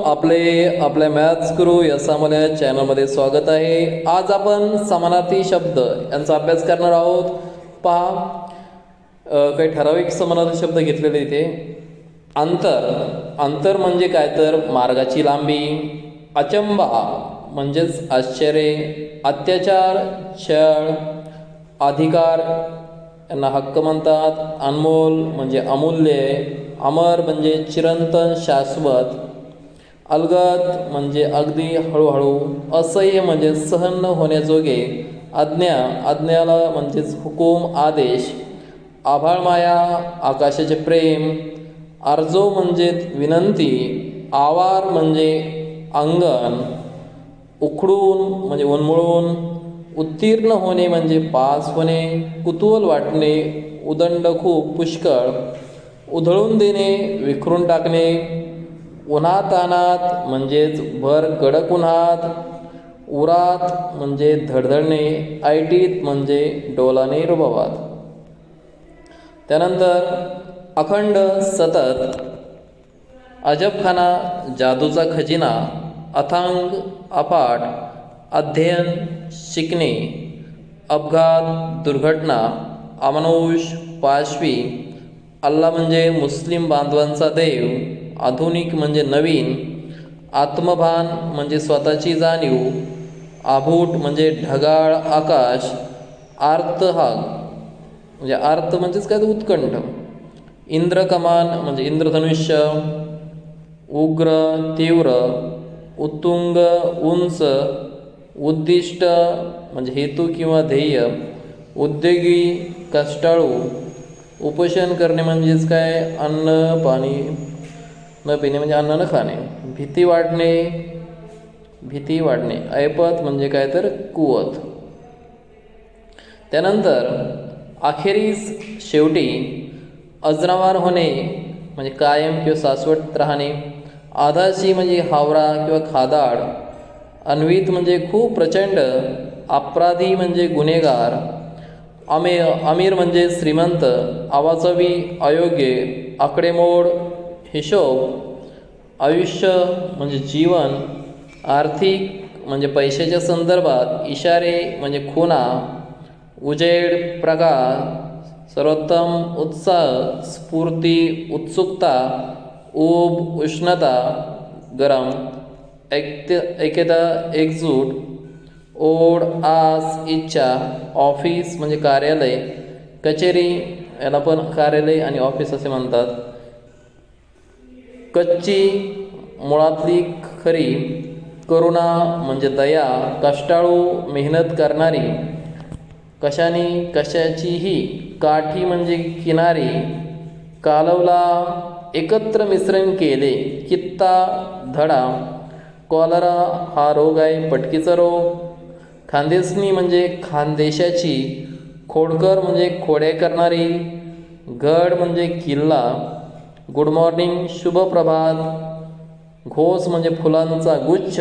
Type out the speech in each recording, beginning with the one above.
आपल्या मॅथ्स गुरु या सामान्य चॅनलमध्ये स्वागत आहे. आज आपण समानार्थी शब्द यांचा अभ्यास करणार आहोत. पहा, काही ठराविक समानार्थी शब्द घेतलेले इथे. अंतर म्हणजे काय तर मार्गाची लांबी. अचंबा म्हणजेच आश्चर्य. अत्याचार, छळ. अधिकार यांना हक्क म्हणतात. अनमोल म्हणजे अमूल्य. अमर म्हणजे चिरंतन, शाश्वत. अलगद म्हणजे अगदी हळूहळू. असह्य म्हणजे सहन न होण्याजोगे. आज्ञाला म्हणजेच हुकूम, आदेश. आभाळमाया आकाशाचे प्रेम. आर्जो म्हणजे विनंती. आवार म्हणजे अंगण. उखडून म्हणजे उन्मळून. उत्तीर्ण होणे म्हणजे पास होणे. कुतूहल वाटणे. उदंड खूप, पुष्कळ. उधळून देणे, विखरून टाकणे. उन्हातानात म्हणजेच भर कडक उन्हात. उरात म्हणजे धडधडणे. ऐटीत म्हणजे डोलाने रुबाबात. त्यानंतर अखंड, सतत. अजबखाना जादूचा खजिना. अथांग अफाट. अध्ययन शिकणे. अपघात दुर्घटना. अमानुष पाशवी. अल्ला म्हणजे मुस्लिम बांधवांचा देव. आधुनिक म्हणजे नवीन. आत्मभान म्हणजे स्वतःची जाणीव. आभूट म्हणजे ढगाळ आकाश. आर्तहाग म्हणजे आर्त म्हणजेच काय उत्कंठ. इंद्रकमान म्हणजे इंद्रधनुष्य. उग्र तीव्र. उत्तुंग उंच. उद्दिष्ट म्हणजे हेतू किंवा ध्येय. उद्योगी कष्टाळू. उपोषण करणे म्हणजेच काय अन्न पाणी न पिणे म्हणजे अन्न न खाणे. भीती वाढणे. ऐपत म्हणजे काय तर कुवत. त्यानंतर अखेरीस, शेवटी. अजरामर होणे म्हणजे कायम किंवा शाश्वत राहणे. आधाशी म्हणजे हावरा किंवा खादाड. अन्वित म्हणजे खूप प्रचंड. अपराधी म्हणजे गुन्हेगार. अमीर म्हणजे श्रीमंत. अवाजवी अयोग्य. आकडेमोड हिशोब. आयुष्य म्हणजे जीवन. आर्थिक म्हणजे पैशाच्या संदर्भात. इशारे म्हणजे खुणा. उजेड प्रकाश. सर्वोत्तम उत्साह. स्फूर्ती उत्सुकता. ऊब उष्णता गरम. ऐक्यता एकजूट. ओढ आस इच्छा. ऑफिस म्हणजे कार्यालय. कचेरी याला पण कार्यालय आणि ऑफिस असे म्हणतात. कच्ची मुळातली खरी. करुणा म्हणजे दया. कष्टाळू मेहनत करणारी. कशाचीही. काठी म्हणजे किनारी. कालवला एकत्र मिश्रण केले. कित्ता धडा. कॉलरा हा रोग आहे, पटकीचा रोग. खानदेशनी म्हणजे खानदेशाची. खोडकर म्हणजे खोड्या करणारी. गड म्हणजे किल्ला. गुड मॉर्निंग शुभ प्रभात. घोस म्हणजे फुलांचा गुच्छ.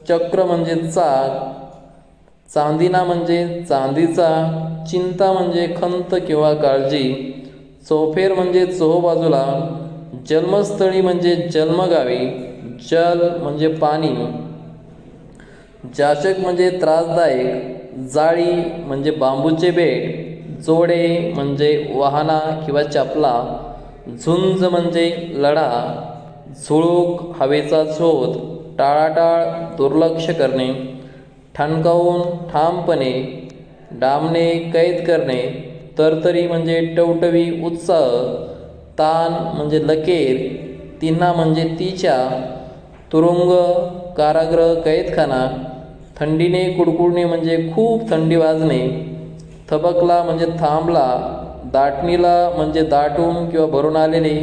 चक्र म्हणजे चाक. चांदिना म्हणजे चांदीचा. चिंता म्हणजे खंत किंवा काळजी. चौफेर म्हणजे चोहोबाजूला. जन्मस्थळी म्हणजे जन्मगावी. जल म्हणजे पाणी. जाचक म्हणजे त्रासदायक. जाळी म्हणजे बांबूचे बेट. जोडे म्हणजे वाहना किंवा चपला. झुंज म्हणजे लढा. झुळूक हवेचा शोध. टाळाटाळ दुर्लक्ष करणे. ठणकावून ठामपणे. डांबणे कैद करणे. तरतरी म्हणजे टवटवी उत्साह. ताण म्हणजे लकेर. तिन्हा म्हणजे तिच्या. तुरुंग कारागृह कैदखाना. थंडीने कुडकुडणे म्हणजे खूप थंडी वाजणे. थबकला म्हणजे थांबला. दाटणीला म्हणजे दाटून किंवा भरून आलेले.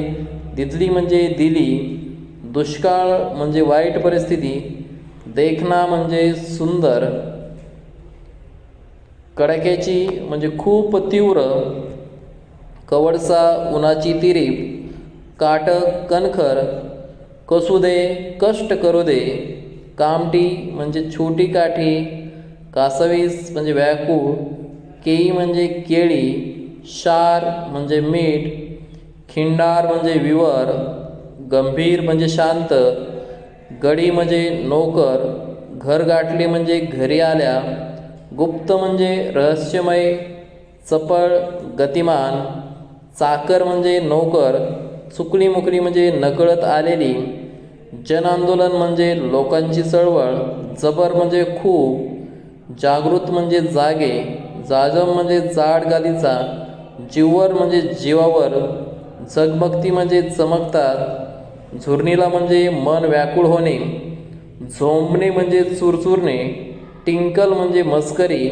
दिदली म्हणजे दिली. दुष्काळ म्हणजे वाईट परिस्थिती. देखना म्हणजे सुंदर. कडाक्याची म्हणजे खूप तीव्र. कवडसा उन्हाची तिरीप. काटक कणखर. कसू दे कष्ट करू दे. कामटी म्हणजे छोटी काठी. कासवीस म्हणजे व्याकुळ. केळी म्हणजे केळी. शार म्हणजे मीठ. खिंडार म्हणजे विवर. गंभीर म्हणजे शांत. गडी म्हणजे नोकर, घर गाठले म्हणजे घरी आल्या, गुप्त म्हणजे रहस्यमय, चपळ गतिमान, चाकर म्हणजे नोकर, चुकली मुकली म्हणजे नकळत आलेली, जन आंदोलन म्हणजे लोकांची चळवळ, जबर म्हणजे खूप, जागृत म्हणजे जागे, जाजम म्हणजे जाड गादीचा, जीवर म्हणजे जीवावर, झगमगती म्हणजे चमकतात, झुरणीला म्हणजे मन व्याकुळ होणे, झोंबणे म्हणजे चुरचुरणे, टिंकल म्हणजे मस्करी,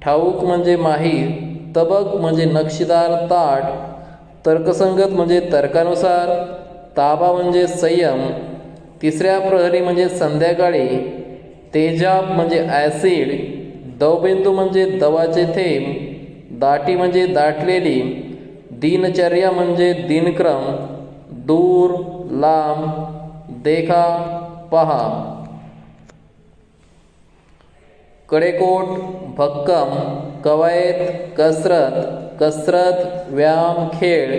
ठाऊक म्हणजे माहीर, तबक म्हणजे नक्षीदार ताट, तर्कसंगत म्हणजे तर्कानुसार, ताबा म्हणजे संयम, तिसऱ्या प्रहरी म्हणजे संध्याकाळी, तेजाब म्हणजे ॲसिड, दवबिंदू म्हणजे दवाचे थेंब, दाटी म्हणजे दाटलेली, दिनचर्या म्हणजे दिनक्रम, दूर लांब, देखा पहा, कडेकोट भक्कम, कवायत कसरत, कसरत व्यायाम खेळ,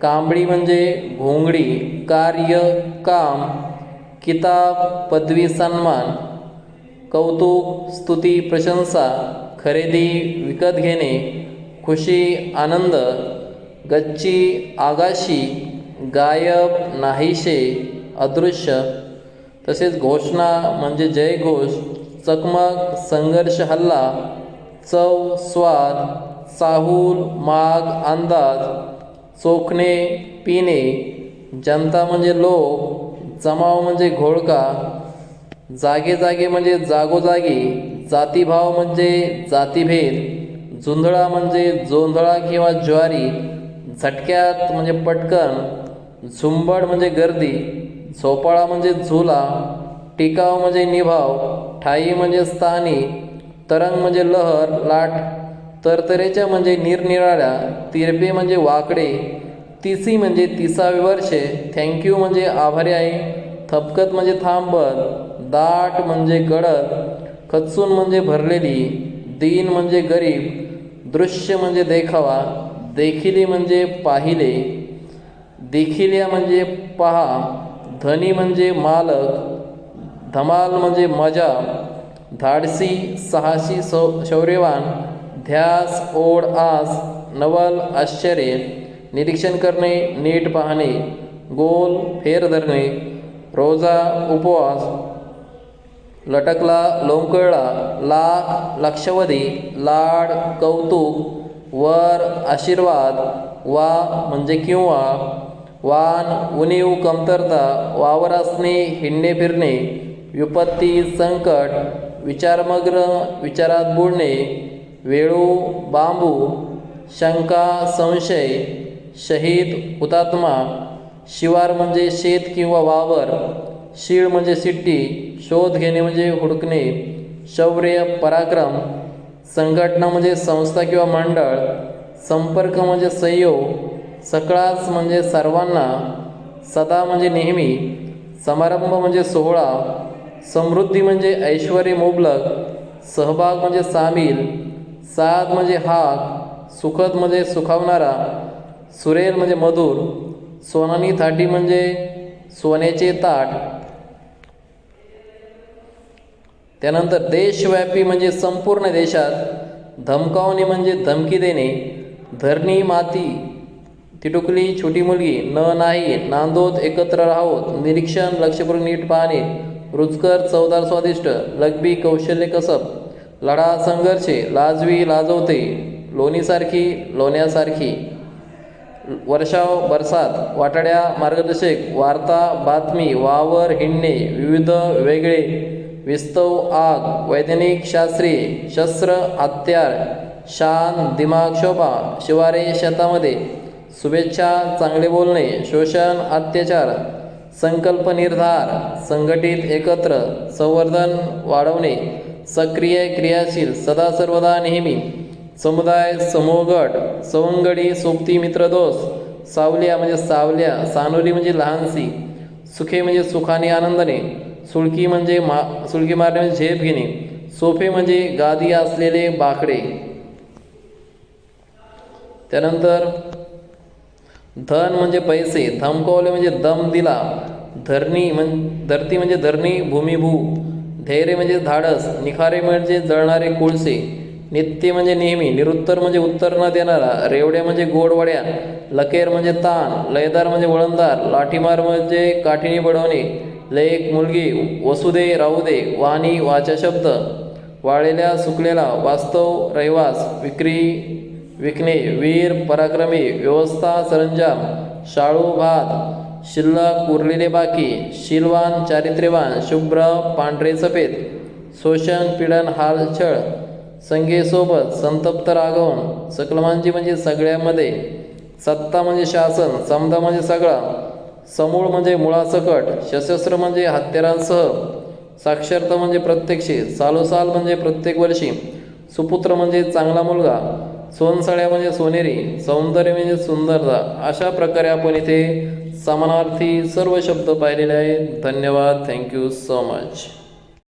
कांबळी म्हणजे घोंगडी, कार्य काम, किताब पदवी सन्मान, कौतुक स्तुती प्रशंसा, खरेदी विकत घेणे, खुशी आनंद, गच्ची आगाशी, गायब नाहीशे अदृश्य, तसेच घोषणा म्हणजे जयघोष, चकमक संघर्ष हल्ला, चव स्वाद, चाहूल माग अंदाज, चोखणे पिणे, जनता म्हणजे लोक, जमाव म्हणजे घोळका, जागे जागे म्हणजे जागोजागी, जातीभाव म्हणजे जातीभेद, जुंधळा म्हणजे जोंधळा किंवा ज्वारी, झटक्यात म्हणजे पटकन, झुंबड म्हणजे गर्दी, झोपाळा म्हणजे झुला, टिकाव म्हणजे निभाव, ठाई म्हणजे स्थानी, तरंग म्हणजे लहर लाट, तरतरेच्या म्हणजे निरनिराळ्या, तिरपे म्हणजे वाकडे, तिसी म्हणजे 30 वर्षे, थँक्यू म्हणजे आभारी आहे, थपकत म्हणजे थांबत, दाट म्हणजे गडद, खचून म्हणजे भरलेली, दीन म्हणजे गरीब, दृश्य म्हणजे देखावा, देखिले म्हणजे पाहिले, देखिल्या म्हणजे पहा, धनी म्हणजे मालक, धमाल म्हणजे मजा, धाडसी साहसी शौर्यवान, ध्यास ओढ आस, नवल आश्चर्य, निरीक्षण करणे नीट पाहणे, गोल फेर धरणे, रोजा उपवास, लटकला लोंबकळला, लाख लक्षावधी, लाड कौतुक, वर आशीर्वाद, वा म्हणजे किंवा, वान उणीव कमतरता, वावर असणे हिंडणे फिरणे, विपत्ती संकट, विचारमग्न विचारात बुडणे, वेळू बांबू, शंका संशय, शहीद हुतात्मा, शिवार म्हणजे शेत किंवा वावर, शीळ म्हणजे सिट्टी, शोध घेणे म्हणजे हुडकणे, शौर्य पराक्रम, संघटना म्हणजे संस्था किंवा मंडळ, संपर्क म्हणजे संयोग, सगळाच म्हणजे सर्वांना, सदा म्हणजे नेहमी, समारंभ म्हणजे सोहळा, समृद्धी म्हणजे ऐश्वर मुबलक, सहभाग म्हणजे सामील, साध म्हणजे हाक, सुखद म्हणजे सुखावणारा, सुरेल म्हणजे मधुर, सोनानी थाटी म्हणजे सोन्याचे ताट. त्यानंतर देशव्यापी म्हणजे संपूर्ण देशात, धमकावणे म्हणजे धमकी देणे, धरणी माती, तिटुकली छोटी मुलगी, न नाही नांदोत एकत्र राहोत, निरीक्षण लक्षपूर्वक नीट पाहणे, रुचकर चवदार स्वादिष्ट, लगबी कौशल्य कसब, लढा संघर्षे, लाजवी लाजवते, लोणीसारखी लोण्यासारखी, वर्षाव बरसात, वाटाड्या मार्गदर्शक, वार्ता बातमी, वावर हिंडणे, विविध वेगळे, विस्तव आग, वैज्ञानिक शास्त्रीय, शस्त्र हत्यार, शान दिमाग शोभा, शिवारे शेतामध्ये, शुभेच्छा चांगले बोलणे, शोषण अत्याचार, संकल्प निर्धार, संघटित एकत्र, संवर्धन वाढवणे, सक्रिय क्रियाशील, सदा सर्वदा नेहमी, समुदाय समूह गट, सवंगडी सोबती मित्रदोस्त, सावल्या म्हणजे सावल्या, सानुली म्हणजे लहानसी, सुखे म्हणजे सुखाने आनंदाने, सुळकी म्हणजे सुळकी मारणे म्हणजे झेप घेणे, सोफे म्हणजे गादी असलेले बाकडे. त्यानंतर धन म्हणजे पैसे, धमकवले म्हणजे दम दिला, धरती म्हणजे धरणी, भूमिभू. धैर्य म्हणजे धाडस. निखारे म्हणजे जळणारे कोळसे. नित्य म्हणजे नेहमी. निरुत्तर म्हणजे उत्तर न देणारा. रेवड्या म्हणजे गोडवड्या. लकेर म्हणजे ताण. लयदार म्हणजे वळणदार. लाठीमार म्हणजे काठीने बडवणे. लयक मुलगी. वसुदे राहूदे. वाणी वाचा शब्द. वाळलेल्या सुकलेला. वास्तव रहिवास. विकणे. वीर पराक्रमी. व्यवस्था सरंजाम. शाळू भात. शिल्लक उरलेले बाकी. शीलवान चारित्र्यवान. शुभ्र पांढरे सफेद. शोषण पीडन हालछळ. संगेसोबत. संतप्त रागवण. सकलमांची म्हणजे सगळ्यामध्ये. सत्ता म्हणजे शासन. समता म्हणजे सगळा. समूळ म्हणजे मुळासकट. सशस्त्र म्हणजे हत्यारांसह. साक्षरता म्हणजे प्रत्यक्षी. सालोसाल म्हणजे प्रत्येक वर्षी. सुपुत्र म्हणजे चांगला मुलगा. सोनसळ्या म्हणजे सोनेरी. सौंदर्य म्हणजे सुंदरता. अशा प्रकारे आपण इथे समानार्थी सर्व शब्द पाहिलेले आहेत. धन्यवाद. Thank you so much.